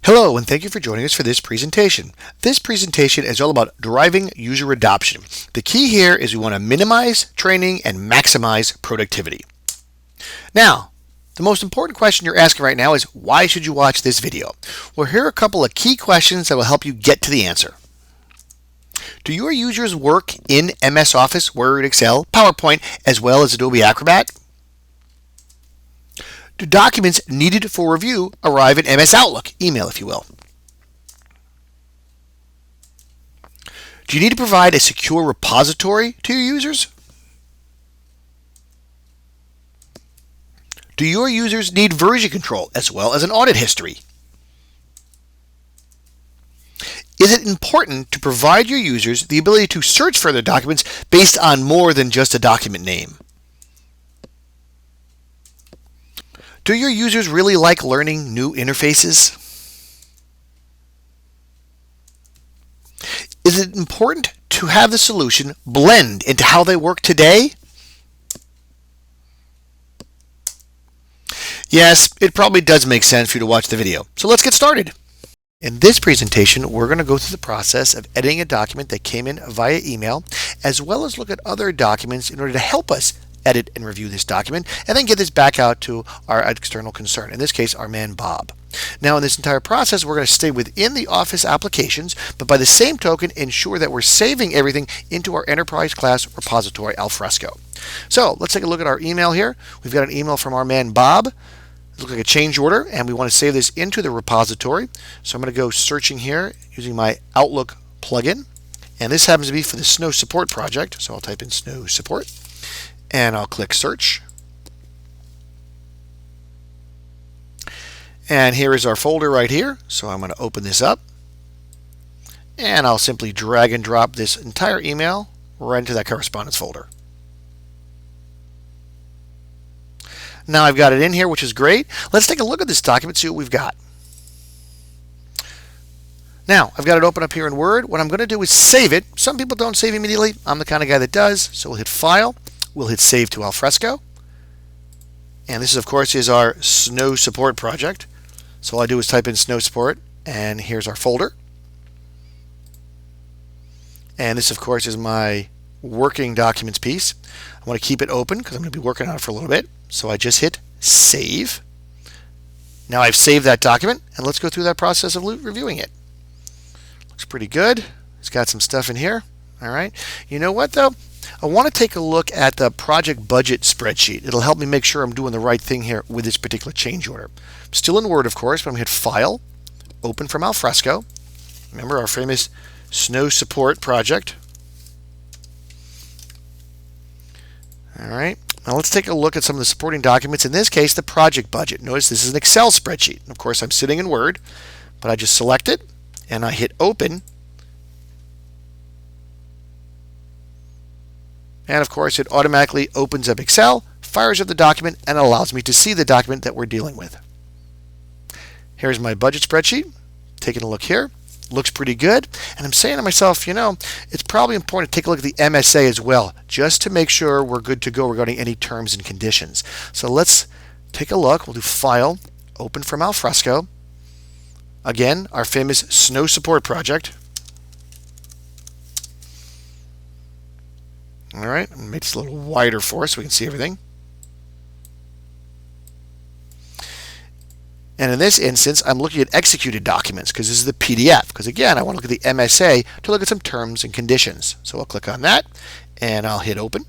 Hello, and thank you for joining us for this presentation. This presentation is all about driving user adoption. The key here is we want to minimize training and maximize productivity. Now, the most important question you're asking right now is, why should you watch this video? Well, here are a couple of key questions that will help you get to the answer. Do your users work in MS Office, Word, Excel, PowerPoint, as well as Adobe Acrobat? Do documents needed for review arrive in MS Outlook, email if you will? Do you need to provide a secure repository to your users? Do your users need version control as well as an audit history? Is it important to provide your users the ability to search for their documents based on more than just a document name? Do your users really like learning new interfaces? Is it important to have the solution blend into how they work today? Yes, it probably does make sense for you to watch the video. So let's get started. In this presentation, we're going to go through the process of editing a document that came in via email, as well as look at other documents in order to help us edit and review this document, and then get this back out to our external concern, in this case our man Bob. Now in this entire process we're going to stay within the Office applications, but by the same token ensure that we're saving everything into our enterprise class repository Alfresco. So let's take a look at our email here. We've got an email from our man Bob. It looks like a change order, and we want to save this into the repository. So I'm going to go searching here using my Outlook plugin, and this happens to be for the Snow Support project, so I'll type in Snow Support and I'll click search. And here is our folder right here. So I'm going to open this up and I'll simply drag and drop this entire email right into that correspondence folder. Now I've got it in here, which is great. Let's take a look at this document, see what we've got. Now, I've got it open up here in Word. What I'm going to do is save it. Some people don't save immediately. I'm the kind of guy that does. So we'll hit File. We'll hit Save to Alfresco. And this, of course, is our Snow Support project. So all I do is type in Snow Support, and here's our folder. And this, of course, is my working documents piece. I want to keep it open because I'm going to be working on it for a little bit. So I just hit Save. Now I've saved that document, and let's go through that process of reviewing it. Looks pretty good. It's got some stuff in here. All right. You know what, though? I want to take a look at the project budget spreadsheet. It'll help me make sure I'm doing the right thing here with this particular change order. Still in Word, of course, but I'm going to hit File, Open from Alfresco. Remember our famous Snow Support project. All right. Now let's take a look at some of the supporting documents. In this case, the project budget. Notice this is an Excel spreadsheet. Of course, I'm sitting in Word, but I just select it and I hit Open. And of course, it automatically opens up Excel, fires up the document, and allows me to see the document that we're dealing with. Here's my budget spreadsheet. Taking a look here. Looks pretty good. And I'm saying to myself, you know, it's probably important to take a look at the MSA as well, just to make sure we're good to go regarding any terms and conditions. So let's take a look. We'll do File, Open from Alfresco. Again, our famous Snow Support project. All right, I'm going to make this a little wider for us so we can see everything. And in this instance, I'm looking at executed documents because this is the PDF. Because again, I want to look at the MSA to look at some terms and conditions. So I'll click on that and I'll hit Open.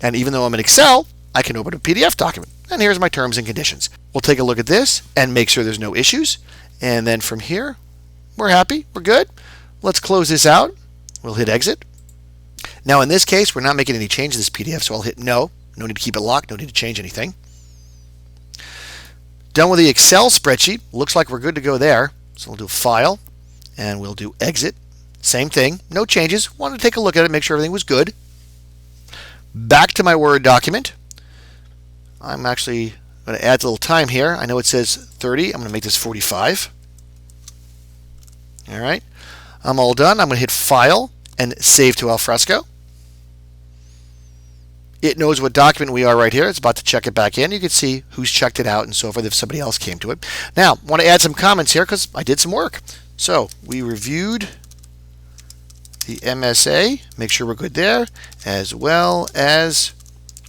And even though I'm in Excel, I can open a PDF document. And here's my terms and conditions. We'll take a look at this and make sure there's no issues. And then from here, we're happy, we're good. Let's close this out. We'll hit Exit. Now in this case, we're not making any change to this PDF, so I'll hit No. No need to keep it locked, no need to change anything. Done with the Excel spreadsheet. Looks like we're good to go there. So we'll do File, and we'll do Exit. Same thing, no changes. Wanted to take a look at it, make sure everything was good. Back to my Word document. I'm actually going to add a little time here. I know it says 30. I'm going to make this 45. All right. I'm all done. I'm going to hit File and Save to Alfresco. It knows what document we are right here. It's about to check it back in. You can see who's checked it out and so forth if somebody else came to it. Now, I want to add some comments here because I did some work. So we reviewed the MSA, make sure we're good there, as well as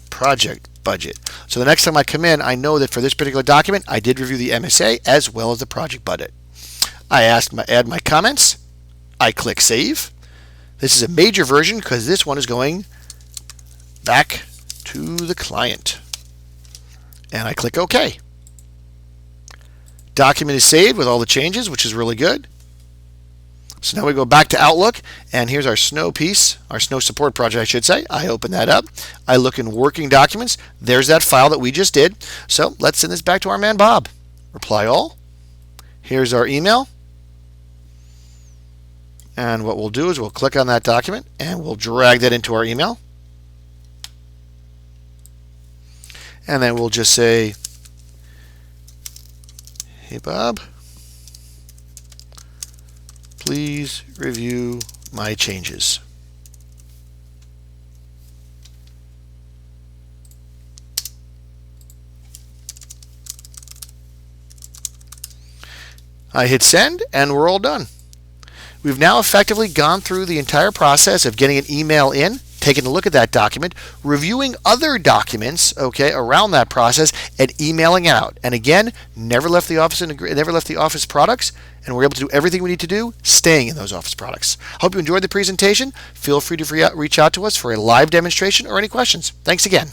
project budget. So the next time I come in, I know that for this particular document, I did review the MSA as well as the project budget. I add my comments. I click Save. This is a major version because this one is going back to the client. And I click OK. Document is saved with all the changes, which is really good. So now we go back to Outlook, and here's our snow piece, our snow support project, I should say. I open that up. I look in working documents. There's that file that we just did. So let's send this back to our man Bob. Reply all. Here's our email. And what we'll do is we'll click on that document and we'll drag that into our email. And then we'll just say, hey Bob, please review my changes. I hit send and we're all done. We've now effectively gone through the entire process of getting an email in, taking a look at that document, reviewing other documents, okay, around that process, and emailing it out. And again, never left the office products, and we're able to do everything we need to do, staying in those office products. Hope you enjoyed the presentation. Feel free to reach out to us for a live demonstration or any questions. Thanks again.